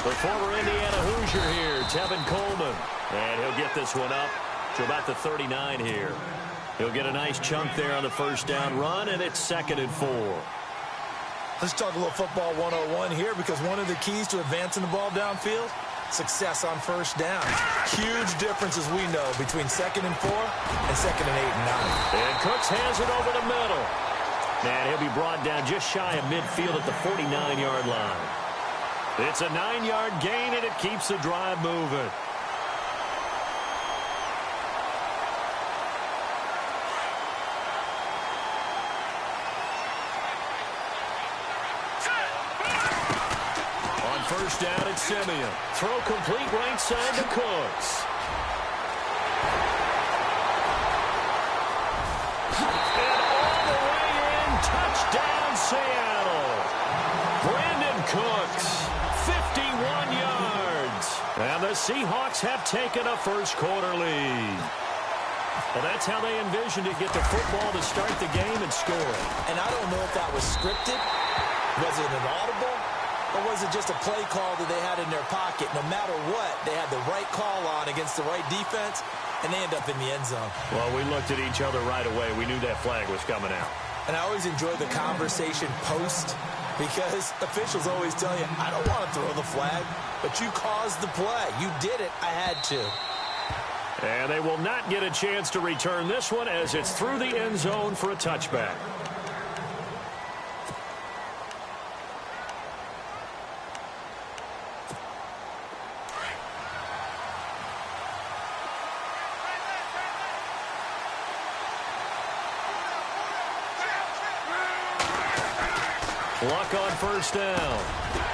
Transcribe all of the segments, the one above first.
The former Indiana Hoosier here, Tevin Coleman. And he'll get this one up to about the 39 here. He'll get a nice chunk there on the first down run, and it's 2nd and 4. Let's talk a little football 101 here, because one of the keys to advancing the ball downfield, success on first down. Huge difference, as we know, between 2nd and 4 and 2nd and 8 and 9. And Cooks has it over the middle. And he'll be brought down just shy of midfield at the 49-yard line. It's a 9-yard gain, and it keeps the drive moving. On first down, it's Simeon. Throw complete right side to Cooks. Touchdown, Seattle. Brandon Cooks, 51 yards. And the Seahawks have taken a first-quarter lead. Well, that's how they envisioned it, get the football to start the game and score. And I don't know if that was scripted. Was it an audible? Or was it just a play call that they had in their pocket? No matter what, they had the right call on against the right defense, and they end up in the end zone. Well, we looked at each other right away. We knew that flag was coming out. And I always enjoy the conversation post, because officials always tell you, I don't want to throw the flag, but you caused the play. You did it. I had to. And they will not get a chance to return this one, as it's through the end zone for a touchback. Luck on first down.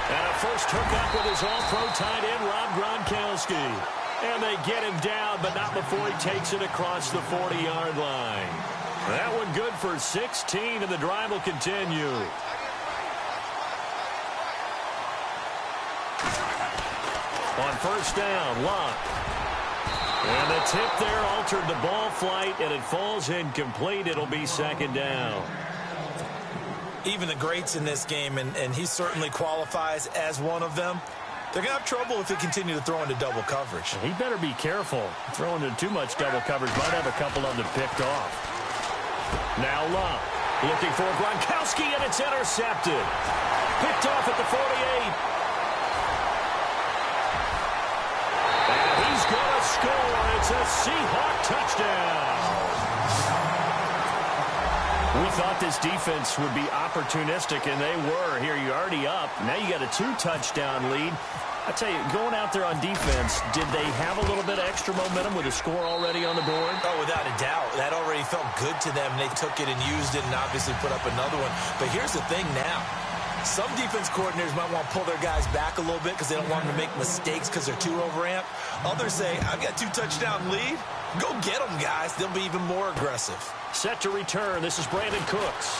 And a first hookup with his all-pro tight end, Rob Gronkowski. And they get him down, but not before he takes it across the 40-yard line. That one good for 16, and the drive will continue. On first down, Luck. And the tip there altered the ball flight, and it falls incomplete. It'll be 2nd down. Even the greats in this game, and he certainly qualifies as one of them, they're going to have trouble if they continue to throw into double coverage. He better be careful. Throwing into too much double coverage might have a couple of them picked off. Now Luck looking for Gronkowski, and it's intercepted. Picked off at the 48. And he's going to score. It's a Seahawk touchdown. We thought this defense would be opportunistic, and they were. Here, you're already up. Now you got a 2-touchdown lead. I tell you, going out there on defense, did they have a little bit of extra momentum with a score already on the board? Oh, without a doubt. That already felt good to them. They took it and used it and obviously put up another one. But here's the thing now. Some defense coordinators might want to pull their guys back a little bit because they don't want them to make mistakes because they're too overamped. Others say, I've got 2-touchdown lead. Go get them, guys. They'll be even more aggressive. Set to return. This is Brandon Cooks.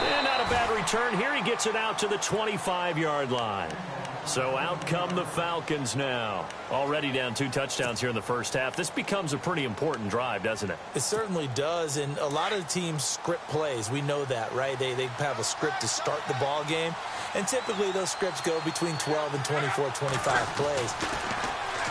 And not a bad return. Here he gets it out to the 25-yard line. So out come the Falcons now. Already down 2 touchdowns here in the first half. This becomes a pretty important drive, doesn't it? It certainly does, and a lot of teams script plays. We know that, right? They have a script to start the ball game, and typically those scripts go between 12 and 24, 25 plays.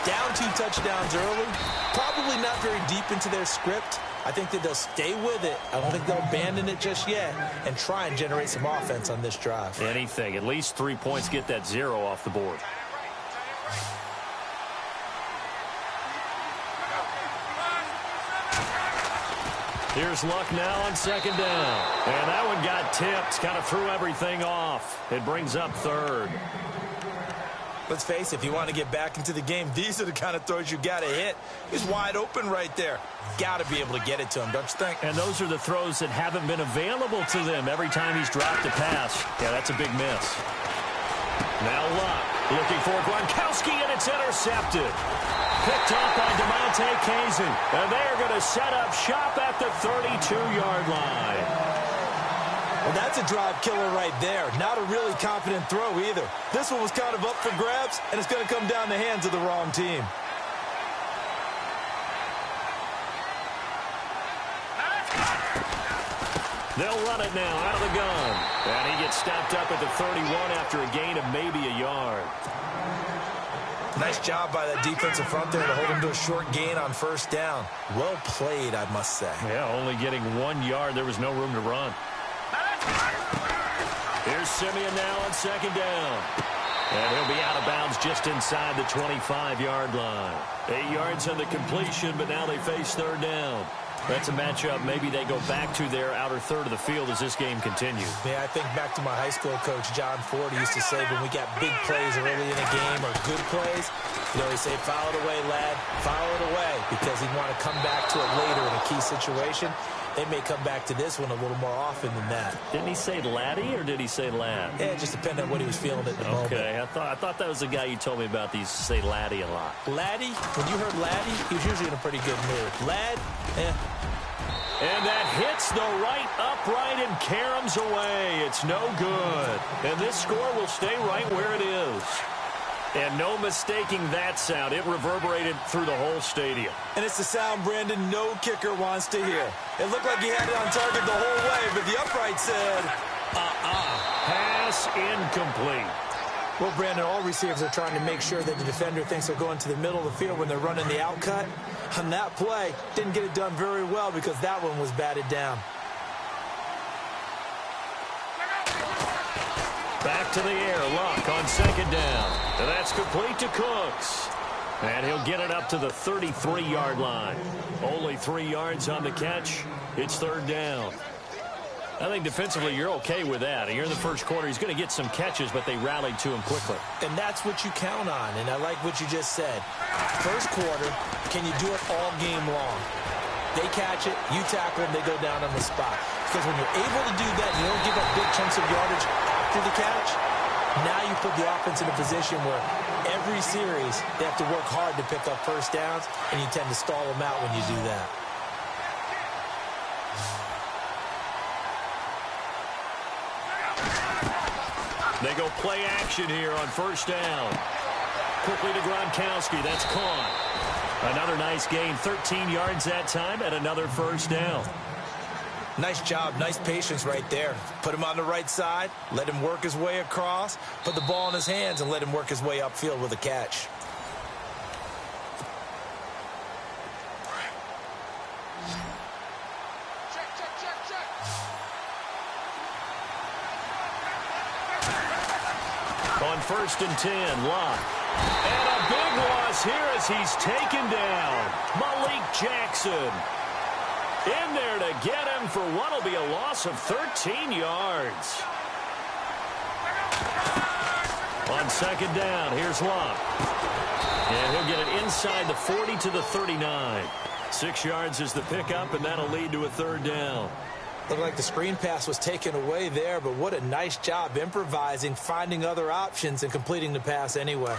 Down 2 touchdowns early, probably not very deep into their script. I think that they'll stay with it. I don't think they'll abandon it just yet and try and generate some offense on this drive. Anything. At least 3 points, get that 0 off the board. Here's Luck now on 2nd down. And that one got tipped. Kind of threw everything off. It brings up 3rd. Let's face it, if you want to get back into the game, these are the kind of throws you got to hit. He's wide open right there. Got to be able to get it to him, don't you think? And those are the throws that haven't been available to them every time he's dropped a pass. Yeah, that's a big miss. Now Luck looking for Gronkowski, and it's intercepted. Picked off by DeMonte Casey. And they're going to set up shop at the 32-yard line. Well, that's a drive killer right there. Not a really confident throw either. This one was kind of up for grabs, and it's going to come down the hands of the wrong team. They'll run it now out of the gun. And he gets stopped up at the 31 after a gain of maybe a yard. Nice job by that defensive front there to hold him to a short gain on first down. Well played, I must say. Yeah, only getting 1 yard. There was no room to run. Here's Simeon now on second down. And he'll be out of bounds just inside the 25-yard line. 8 yards on the completion, but now they face third down. That's a matchup maybe they go back to their outer third of the field as this game continues. Yeah, I think back to my high school coach, John Ford, used to say when we got big plays early in a game or good plays, he'd say, foul it away, lad, foul it away, because he'd want to come back to it later in a key situation. They may come back to this one a little more often than that. Didn't he say laddie or did he say lad? Yeah, it just depended on what he was feeling at the moment. Okay, I thought that was the guy you told me about. He used to say laddie a lot. Laddie? When you heard laddie, he was usually in a pretty good mood. Lad? Eh. And that hits the right upright and caroms away. It's no good. And this score will stay right where it is. And no mistaking that sound. It reverberated through the whole stadium. And it's the sound, Brandon, no kicker wants to hear. It looked like he had it on target the whole way, but the upright said, Pass incomplete. Well, Brandon, all receivers are trying to make sure that the defender thinks they're going to the middle of the field when they're running the outcut. On that play, didn't get it done very well because that one was batted down. Back to the air, Luck on second down. And that's complete to Cooks. And he'll get it up to the 33-yard line. Only 3 yards on the catch. It's third down. I think defensively you're okay with that. Here in the first quarter, he's going to get some catches, but they rallied to him quickly. And that's what you count on, and I like what you just said. First quarter, can you do it all game long? They catch it, you tackle them, they go down on the spot. Because when you're able to do that, you don't give up big chunks of yardage after the catch, now you put the offense in a position where every series they have to work hard to pick up first downs, and you tend to stall them out when you do that. They go play action here on first down. Quickly to Gronkowski. That's caught. Another nice gain. 13 yards that time and another first down. Nice job. Nice patience right there. Put him on the right side. Let him work his way across. Put the ball in his hands and let him work his way upfield with a catch. On first and 10, Locke. And a big loss here as he's taken down. Malik Jackson in there to get him for what will be a loss of 13 yards. On second down, here's Locke. And he'll get it inside the 40 to the 39. 6 yards is the pickup, and that'll lead to a third down. Looked like the screen pass was taken away there, but what a nice job improvising, finding other options, and completing the pass anyway.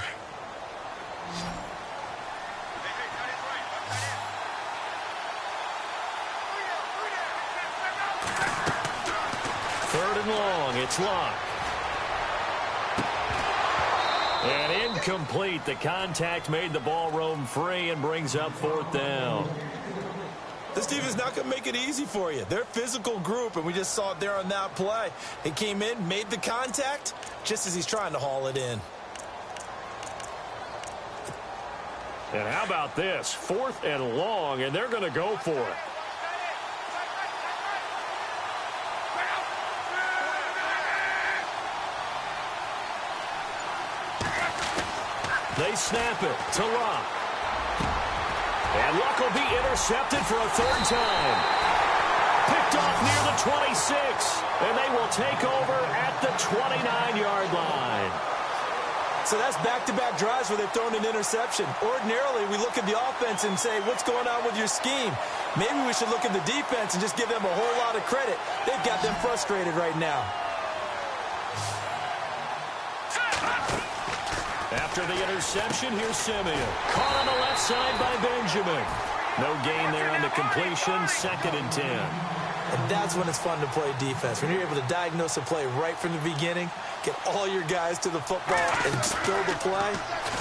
Third and long, it's Locke. And incomplete. The contact made the ball roam free and brings up fourth down. This team is not going to make it easy for you. They're a physical group, and we just saw it there on that play. He came in, made the contact, just as he's trying to haul it in. And how about this? Fourth and long, and they're going to go for it. They snap it to Luck. And Luck will be intercepted for a third time. Picked off near the 26. And they will take over at the 29-yard line. So that's back-to-back drives where they've thrown an interception. Ordinarily, we look at the offense and say, what's going on with your scheme? Maybe we should look at the defense and just give them a whole lot of credit. They've got them frustrated right now. After the interception, here's Simeon. Caught on the left side by Benjamin. No gain there on the completion. Second and 10. And that's when it's fun to play defense. When you're able to diagnose a play right from the beginning, get all your guys to the football and build the play,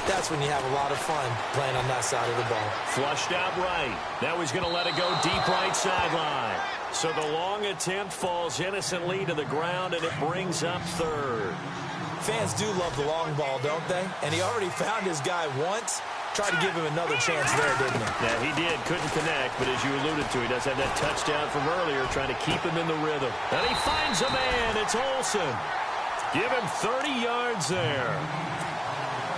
that's when you have a lot of fun playing on that side of the ball. Flushed out right. Now he's going to let it go deep right sideline. So the long attempt falls innocently to the ground, and it brings up third. Fans do love the long ball, don't they? And he already found his guy once. Tried to give him another chance there, didn't he? Yeah, he did. Couldn't connect, but as you alluded to, he does have that touchdown from earlier, trying to keep him in the rhythm. And he finds a man. It's Olsen. Give him 30 yards there.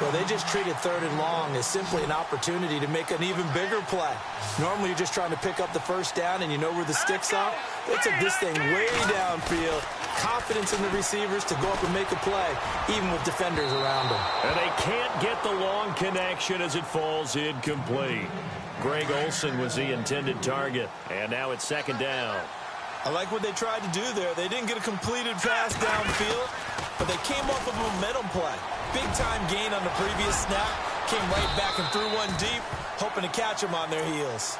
Well, they just treated third and long as simply an opportunity to make an even bigger play. Normally, you're just trying to pick up the first down, and you know where the sticks are. They took this thing way downfield. Confidence in the receivers to go up and make a play, even with defenders around them. And they can't get the long connection as it falls incomplete. Greg Olsen was the intended target, and now it's second down. I like what they tried to do there. They didn't get a completed pass downfield, but they came off of a momentum play. Big-time gain on the previous snap. Came right back and threw one deep, hoping to catch them on their heels.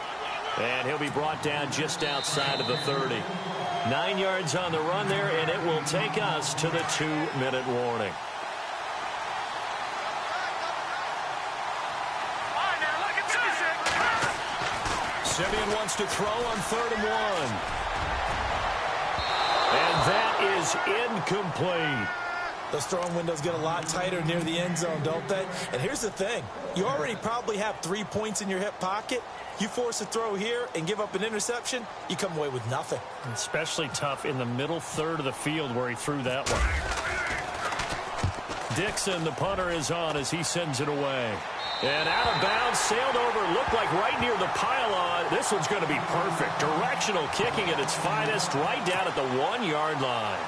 And he'll be brought down just outside of the 30. 9 yards on the run there, and it will take us to the 2-minute warning. Simeon wants to throw on 3rd and 1. And that is incomplete. Those throwing windows get a lot tighter near the end zone, don't they? And here's the thing. You already probably have 3 points in your hip pocket. You force a throw here and give up an interception, you come away with nothing. Especially tough in the middle third of the field where he threw that one. Dixon, the punter, is on as he sends it away. And out of bounds, sailed over, looked like right near the pylon. This one's going to be perfect. Directional kicking at its finest, right down at the 1-yard line.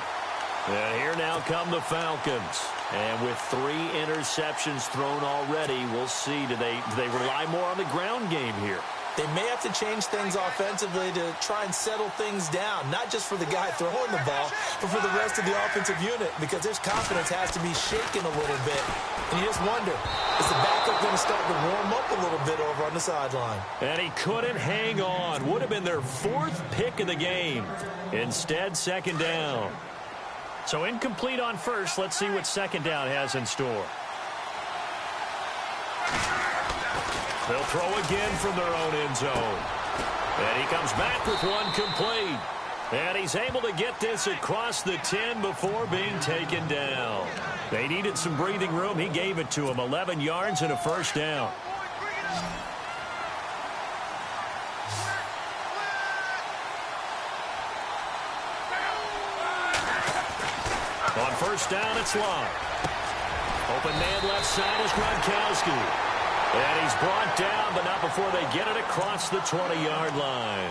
And here now come the Falcons. And with 3 interceptions thrown already, we'll see. Do they rely more on the ground game here? They may have to change things offensively to try and settle things down, not just for the guy throwing the ball, but for the rest of the offensive unit, because their confidence has to be shaken a little bit. And you just wonder, is the backup going to start to warm up a little bit over on the sideline? And he couldn't hang on. Would have been their 4th pick of the game. Instead, second down. So incomplete on first. Let's see what second down has in store. They'll throw again from their own end zone. And he comes back with one complete. And he's able to get this across the 10 before being taken down. They needed some breathing room. He gave it to him. 11 yards and a first down. On first down, it's Locke. Open man left side is Gronkowski. And he's brought down, but not before they get it across the 20-yard line.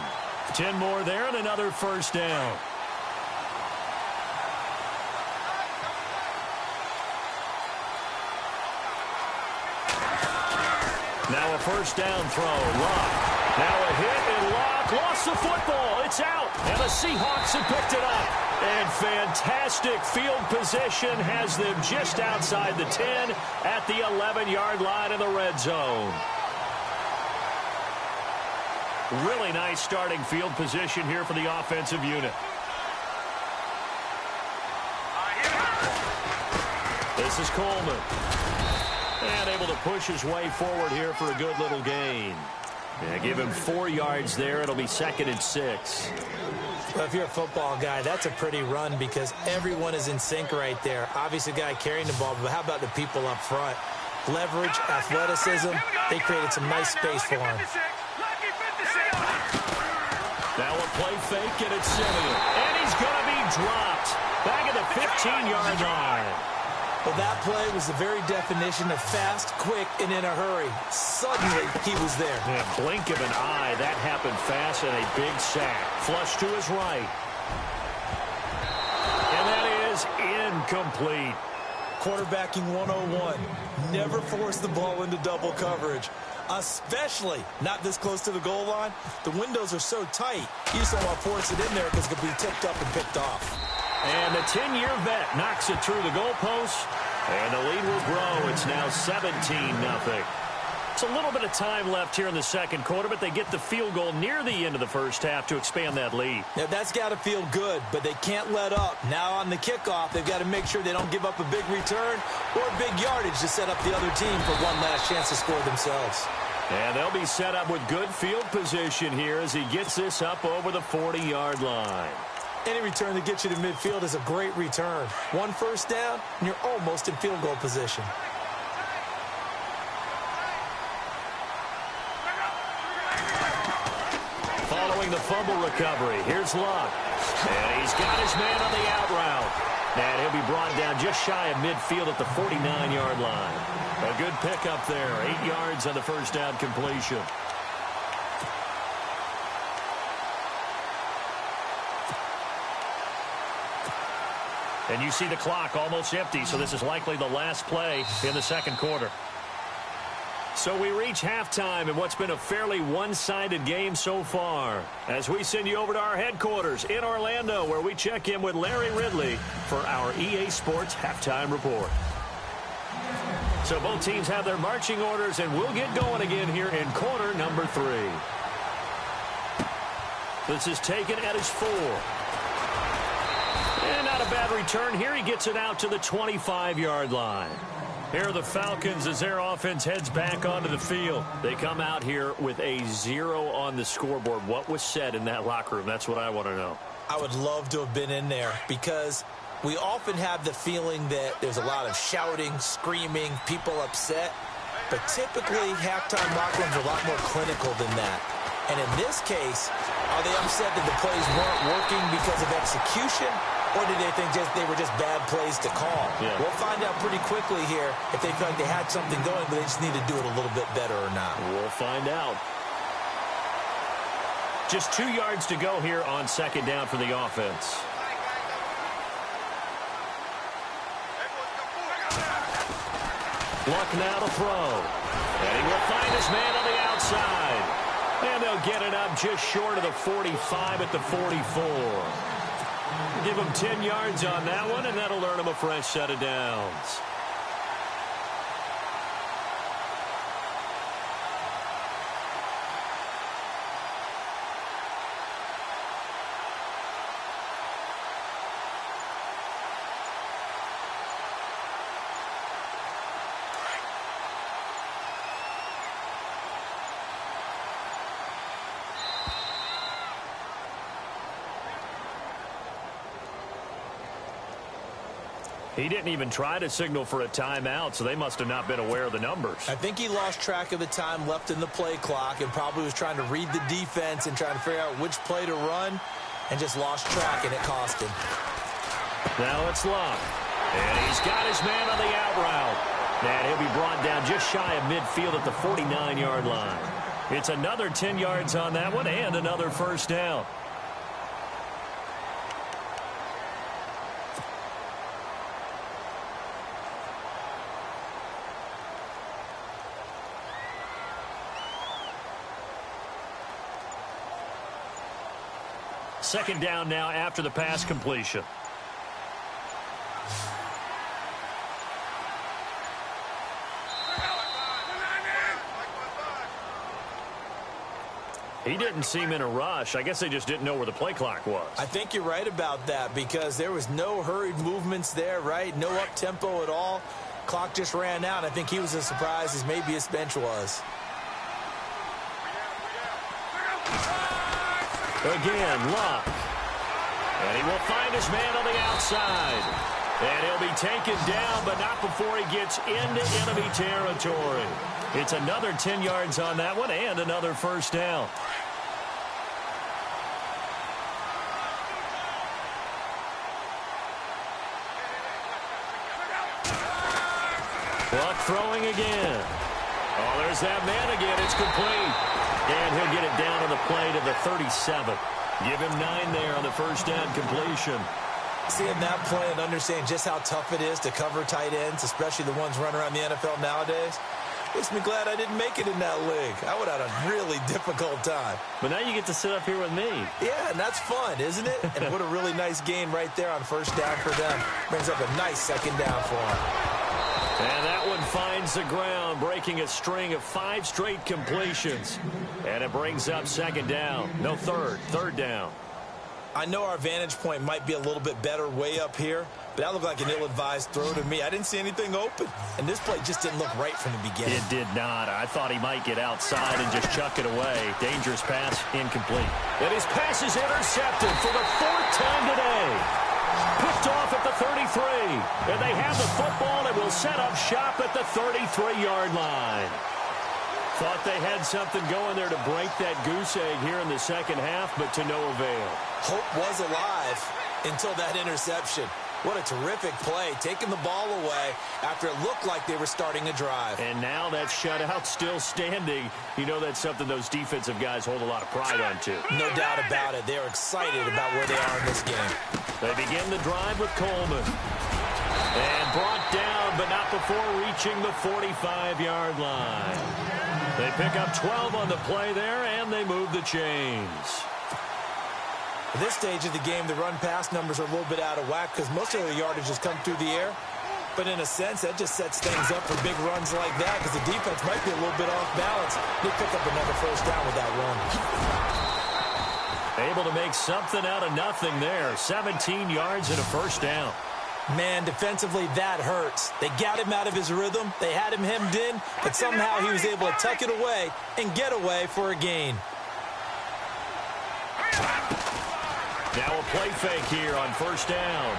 10 more there and another first down. Now a first down throw. Locke. Now a hit, and Locke lost the football. It's out, and the Seahawks have picked it up. And fantastic field position has them just outside the 10 at the 11-yard line in the red zone. Really nice starting field position here for the offensive unit. This is Coleman. And able to push his way forward here for a good little gain. Yeah, give him 4 yards there. It'll be 2nd and 6. Well, if you're a football guy, that's a pretty run because everyone is in sync right there. Obviously, the guy carrying the ball, but how about the people up front? Leverage, athleticism, they created some nice space for him. Now a play fake, and it's Simeon. And he's going to be dropped. Back at the 15-yard line. Well, that play was the very definition of fast, quick, and in a hurry. Suddenly, he was there. Yeah, blink of an eye. That happened fast, and a big sack. Flush to his right. And that is incomplete. Quarterbacking 101. Never force the ball into double coverage. Especially not this close to the goal line. The windows are so tight, you just don't want to force it in there because it could be tipped up and picked off. And the 10-year vet knocks it through the goalpost. And the lead will grow. It's now 17-0. It's a little bit of time left here in the second quarter, but they get the field goal near the end of the first half to expand that lead. Now, that's got to feel good, but they can't let up. Now on the kickoff, they've got to make sure they don't give up a big return or big yardage to set up the other team for one last chance to score themselves. And they'll be set up with good field position here as he gets this up over the 40-yard line. Any return that gets you to midfield is a great return. One first down, and you're almost in field goal position. Following the fumble recovery, here's Luck. And he's got his man on the out route. And he'll be brought down just shy of midfield at the 49-yard line. A good pickup there, 8 yards on the first down completion. And you see the clock almost empty, so this is likely the last play in the second quarter. So we reach halftime in what's been a fairly one-sided game so far, as we send you over to our headquarters in Orlando, where we check in with Larry Ridley for our EA Sports Halftime Report. So both teams have their marching orders, and we'll get going again here in quarter number 3. This is taken at his 4. And not a bad return here. He gets it out to the 25-yard line. Here are the Falcons as their offense heads back onto the field. They come out here with a 0 on the scoreboard. What was said in that locker room? That's what I want to know. I would love to have been in there because we often have the feeling that there's a lot of shouting, screaming, people upset. But typically, halftime locker rooms are a lot more clinical than that. And in this case, are they upset that the plays weren't working because of execution? Or did they think they were just bad plays to call? Yeah. We'll find out pretty quickly here if they feel like they had something going, but they just need to do it a little bit better or not. We'll find out. Just 2 yards to go here on second down for the offense. Luck now to throw. And he will find his man on the outside. And they'll get it up just short of the 45 at the 44. Give him 10 yards on that one, and that'll earn him a fresh set of downs. He didn't even try to signal for a timeout, so they must have not been aware of the numbers. I think he lost track of the time left in the play clock and probably was trying to read the defense and trying to figure out which play to run and just lost track, and it cost him. Now it's Luck. And he's got his man on the out route. And he'll be brought down just shy of midfield at the 49-yard line. It's another 10 yards on that one and another first down. Second down now after the pass completion. He didn't seem in a rush. I guess they just didn't know where the play clock was. I think you're right about that because there was no hurried movements there, right? No up-tempo at all. Clock just ran out. I think he was as surprised as maybe his bench was. Again, Luck. And he will find his man on the outside. And he'll be taken down, but not before he gets into enemy territory. It's another 10 yards on that one and another first down. Luck throwing again. Oh, there's that man again. It's complete. And he'll get it down on the play to the 37. Give him 9 there on the first down completion. Seeing that play and understanding just how tough it is to cover tight ends, especially the ones running around the NFL nowadays, makes me glad I didn't make it in that league. I would have had a really difficult time. But now you get to sit up here with me. Yeah, and that's fun, isn't it? And what a really nice gain right there on first down for them. Brings up a nice second down for them. And that one finds the ground, breaking a string of 5 straight completions. And it brings up second down. No, third down. I know our vantage point might be a little bit better way up here, but that looked like an ill-advised throw to me. I didn't see anything open, and this play just didn't look right from the beginning. It did not. I thought he might get outside and just chuck it away. Dangerous pass, incomplete. And his pass is intercepted for the 4th time today. Picked off at the 33, and they have the football and will set up shop at the 33-yard line. Thought they had something going there to break that goose egg here in the second half, but to no avail. Hope was alive until that interception. What a terrific play, taking the ball away after it looked like they were starting a drive. And now that shutout still standing. You know that's something those defensive guys hold a lot of pride on, too. No doubt about it. They're excited about where they are in this game. They begin the drive with Coleman. And brought down, but not before reaching the 45-yard line. They pick up 12 on the play there, and they move the chains. At this stage of the game, the run-pass numbers are a little bit out of whack because most of their yardage has come through the air. But in a sense, that just sets things up for big runs like that because the defense might be a little bit off balance. They pick up another first down with that run. Able to make something out of nothing there. 17 yards and a first down. Man, defensively, that hurts. They got him out of his rhythm. They had him hemmed in, but somehow he was able to tuck it away and get away for a gain. Now a play fake here on first down.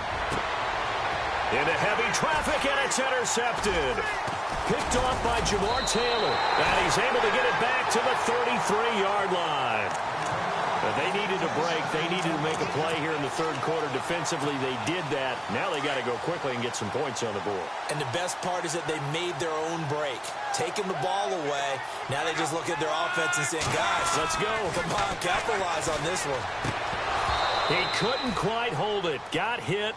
Into heavy traffic, and it's intercepted. Picked off by Jamar Taylor. And he's able to get it back to the 33-yard line. But they needed a break. They needed to make a play here in the third quarter. Defensively, they did that. Now they got to go quickly and get some points on the board. And the best part is that they made their own break. Taking the ball away. Now they just look at their offense and saying, guys, let's go. Come on, capitalize on this one. He couldn't quite hold it. Got hit.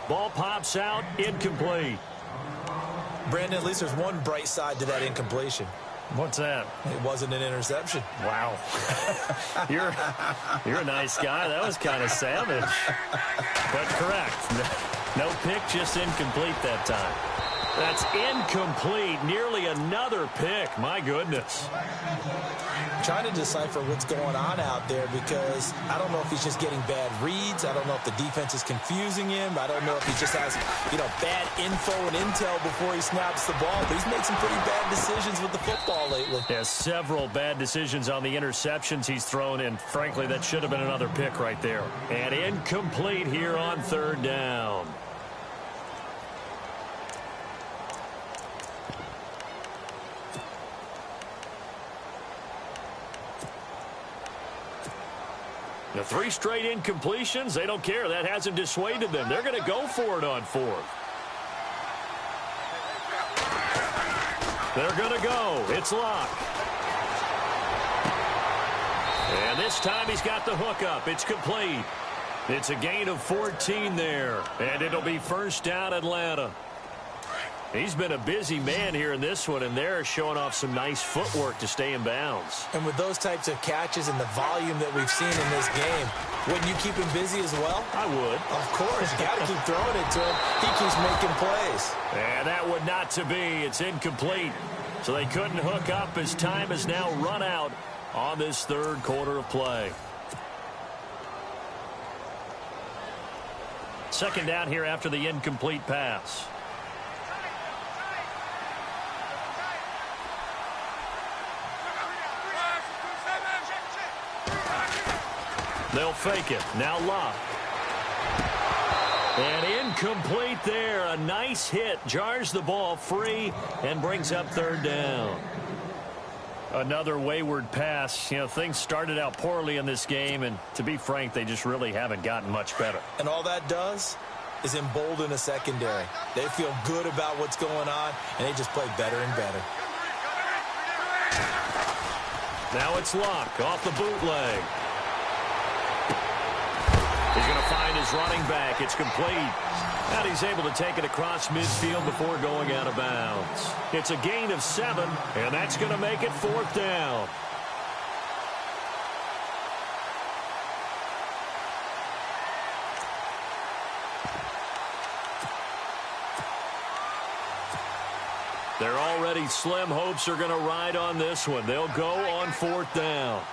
Ball pops out. Incomplete. Brandon, at least there's one bright side to that incompletion. What's that? It wasn't an interception. Wow. You're a nice guy. That was kind of savage. But correct. No pick, just incomplete that time. That's incomplete. Nearly another pick. My goodness. Trying to decipher what's going on out there because I don't know if he's just getting bad reads. I don't know if the defense is confusing him. I don't know if he just has, bad info and intel before he snaps the ball. But he's made some pretty bad decisions with the football lately. Yeah, several bad decisions on the interceptions he's thrown in. Frankly, that should have been another pick right there. And incomplete here on third down. The 3 straight incompletions, they don't care. That hasn't dissuaded them. They're going to go for it on 4th. They're going to go. It's Locke. And this time he's got the hook up. It's complete. It's a gain of 14 there. And it'll be first down Atlanta. He's been a busy man here in this one, and they're showing off some nice footwork to stay in bounds. And with those types of catches and the volume that we've seen in this game, wouldn't you keep him busy as well? I would. Of course. You got to keep throwing it to him. He keeps making plays. And that would not to be. It's incomplete. So they couldn't hook up as time has now run out on this third quarter of play. Second down here after the incomplete pass. They'll fake it. Now Locke. And incomplete there. A nice hit. Jars the ball free and brings up third down. Another wayward pass. Things started out poorly in this game, and to be frank, they just really haven't gotten much better. And all that does is embolden a secondary. They feel good about what's going on, and they just play better and better. Now it's Locke off the bootleg. He's going to find his running back. It's complete. And he's able to take it across midfield before going out of bounds. It's a gain of 7, and that's going to make it fourth down. Their already slim hopes are going to ride on this one. They'll go on fourth down.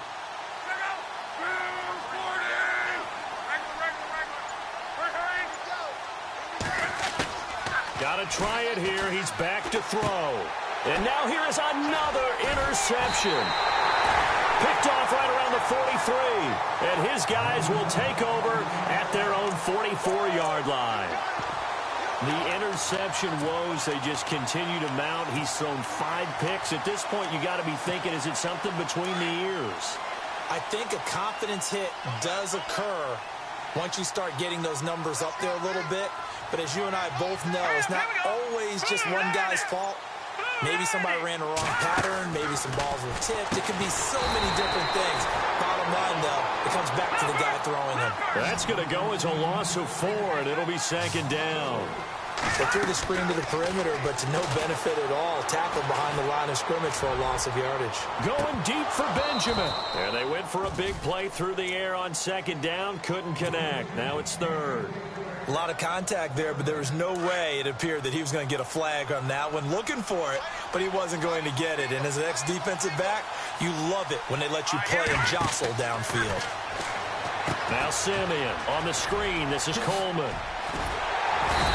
Got to try it here. He's back to throw. And now here is another interception. Picked off right around the 43. And his guys will take over at their own 44-yard line. The interception woes, they just continue to mount. He's thrown 5 picks. At this point, you got to be thinking, is it something between the ears? I think a confidence hit does occur once you start getting those numbers up there a little bit. But as you and I both know, it's not always just one guy's fault. Maybe somebody ran the wrong pattern. Maybe some balls were tipped. It could be so many different things. Bottom line, though, it comes back to the guy throwing them. That's going to go as a loss of 4, and it'll be 2nd down. They threw the screen to the perimeter, but to no benefit at all. Tackled behind the line of scrimmage for a loss of yardage. Going deep for Benjamin. And they went for a big play through the air on 2nd down. Couldn't connect. Now it's 3rd. A lot of contact there, but there was no way it appeared that he was going to get a flag on that one. Looking for it, but he wasn't going to get it. And as an ex-defensive back, you love it when they let you play and jostle downfield. Now Simeon on the screen. This is Coleman.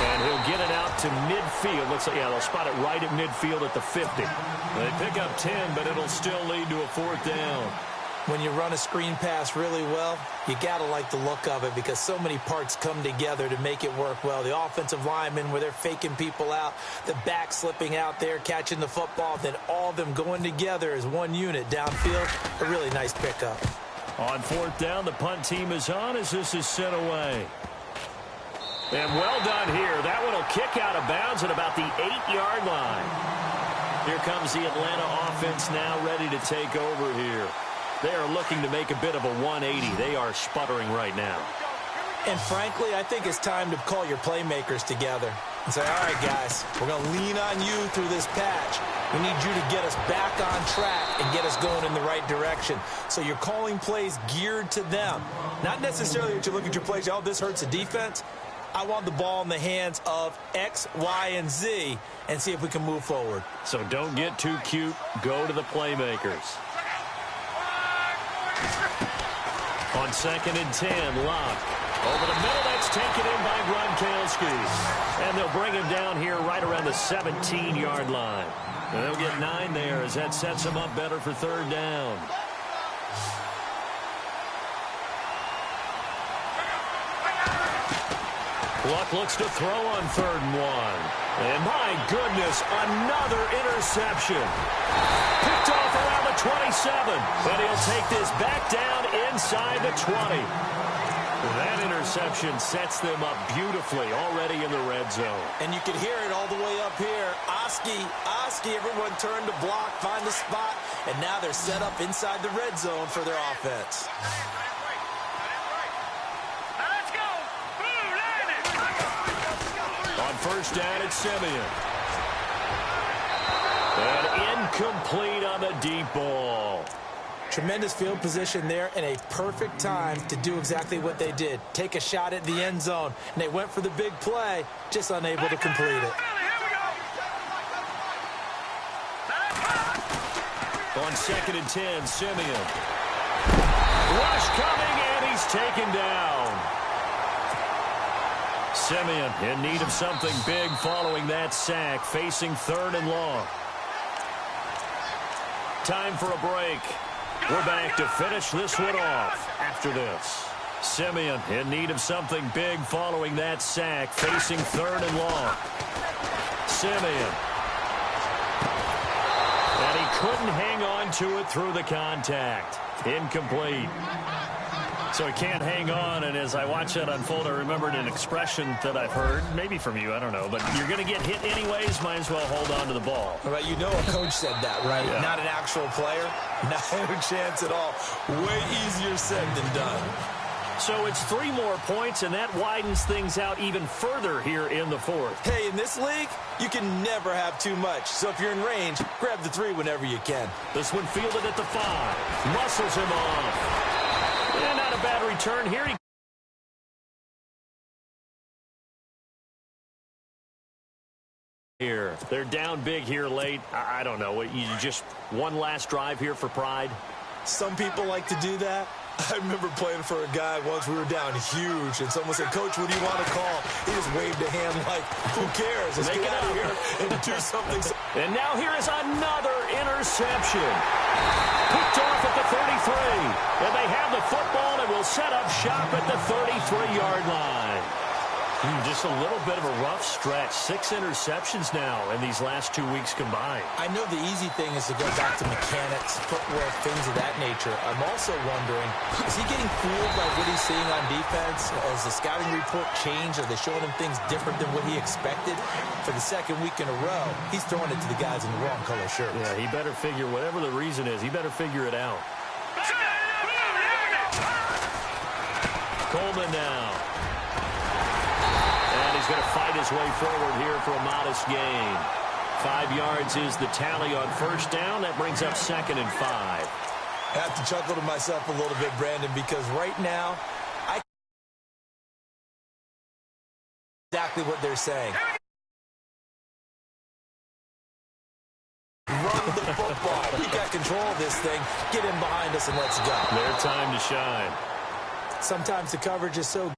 And he'll get it out to midfield. Looks like, yeah, they'll spot it right at midfield at the 50. They pick up 10, but it'll still lead to a 4th down. When you run a screen pass really well, you got to like the look of it because so many parts come together to make it work well. The offensive linemen where they're faking people out, the back slipping out there, catching the football, then all of them going together as one unit downfield. A really nice pickup. On 4th down, the punt team is on as this is sent away. And well done here. That one will kick out of bounds at about the 8-yard line. Here comes the Atlanta offense now ready to take over here. They are looking to make a bit of a 180. They are sputtering right now. And frankly, I think it's time to call your playmakers together and say, all right, guys, we're going to lean on you through this patch. We need you to get us back on track and get us going in the right direction. So you're calling plays geared to them. Not necessarily that you look at your plays, oh, this hurts the defense. I want the ball in the hands of X, Y, and Z and see if we can move forward. So don't get too cute. Go to the playmakers. On 2nd and 10, Locke. Over the middle, that's taken in by Gronkowski. And they'll bring him down here right around the 17-yard line. And they'll get 9 there as that sets them up better for 3rd down. Luck looks to throw on 3rd and 1. And my goodness, another interception. Picked off around the 27. But he'll take this back down inside the 20. That interception sets them up beautifully already in the red zone. And you can hear it all the way up here. Oski, everyone turned to block, find the spot, and now they're set up inside the red zone for their offense. On 1st down, it's Simeon. And incomplete on the deep ball. Tremendous field position there and a perfect time to do exactly what they did. Take a shot at the end zone. And they went for the big play, just unable to complete it. On 2nd and 10, Simeon. Rush coming, and he's taken down. Simeon in need of something big following that sack, facing 3rd and long. Time for a break. We're back to finish this one off after this. Simeon in need of something big following that sack, facing 3rd and long. Simeon. And he couldn't hang on to it through the contact. Incomplete. So he can't hang on, and as I watch that unfold, I remembered an expression that I've heard, maybe from you, I don't know, but you're going to get hit anyways, might as well hold on to the ball. Right, you know a coach said that, right? Yeah. Not an actual player. No chance at all. Way easier said than done. So it's 3 more points, and that widens things out even further here in the 4th. Hey, in this league, you can never have too much. So if you're in range, grab the 3 whenever you can. This one fielded at the 5. Muscles him off. And not a bad return here. They're down big here late. I don't know. You just one last drive here for pride? Some people like to do that. I remember playing for a guy once. We were down huge, and someone said, "Coach, what do you want to call?" He just waved a hand like, "Who cares? Let's get out of here and do something." And now here is another interception. Picked off at the 33. And they have the football and will set up shop at the 33-yard line. Just a little bit of a rough stretch. 6 interceptions now in these last 2 weeks combined. I know the easy thing is to go back to mechanics, footwork, things of that nature. I'm also wondering, is he getting fooled by what he's seeing on defense? Has the scouting report changed? Are they showing him things different than what he expected? For the second week in a row, he's throwing it to the guys in the wrong color shirts. Yeah, he better figure, whatever the reason is, he better figure it out. Coleman now. He's going to fight his way forward here for a modest gain. 5 yards is the tally on first down. That brings up 2nd and 5. I have to chuckle to myself a little bit, Brandon, because right now, exactly what they're saying. Run the football. We got control of this thing. Get in behind us and let's go. Their time to shine. Sometimes the coverage is so